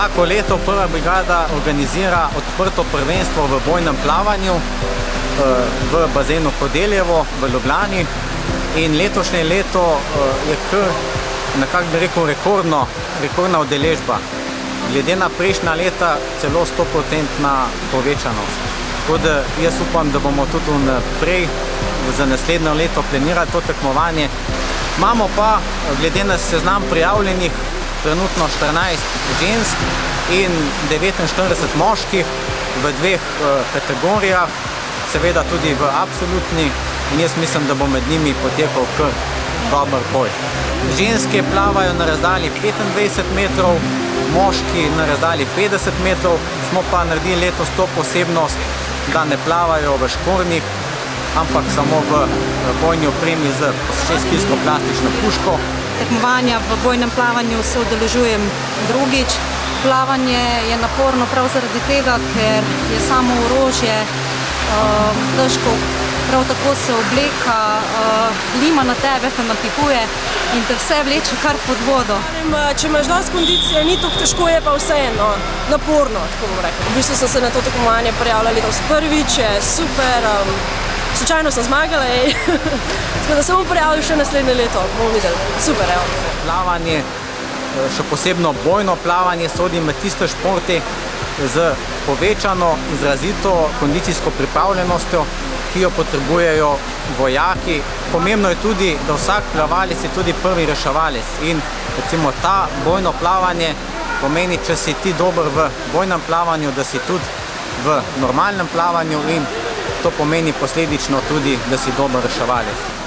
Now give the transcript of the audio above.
Vsako leto prva brigada organizira odprto prvenstvo v bojnem plavanju v bazenu Kodeljevo v Ljubljani in letošnje leto je kar, nekako bi rekel, rekordna udeležba. Glede na prejšnja leta celo 100% povečanost. Tako da jaz upam, da bomo tudi naprej za naslednjo leto planirali to tekmovanje. Imamo pa, glede na seznam prijavljenih, trenutno 14 žensk in 49 moških v dveh kategorijah, seveda tudi v absolutni, in jaz mislim, da bo med njimi potekal kar dober boj. Ženske plavajo na razdalji 25 metrov, moški na razdalji 50 metrov, smo pa naredili letos to posebnost, da ne plavajo v škornjih, ampak samo v bojni opremi z 6-kilsko plastično puško. Tekmovanja v bojnem plavanju se udeležujem drugič. Plavanje je naporno prav zaradi tega, ker je samo orožje težko. Prav tako se obleka lima na tebe, te napihuje in te vse vleče kar pod vodo. Če imaš dosti kondicije, ni tako težko, je pa vseeno naporno, tako bom rekel. V bistvu sem se na to tekmovanje prijavila letos prvič, je super. Slučajno sem zmagala, tako da se bom prijavil še naslednje leto, bomo videli. Super, evo. Plavanje, še posebno bojno plavanje, sodi med tiste športe z povečano, izrazito kondicijsko pripravljenostjo, ki jo potrebujejo vojaki. Pomembno je tudi, da vsak plavalec je tudi prvi reševalec in recimo ta bojno plavanje pomeni, če si ti dober v bojnem plavanju, da si tudi v normalnem plavanju in to pomeni posledično tudi, da si dober reševalec.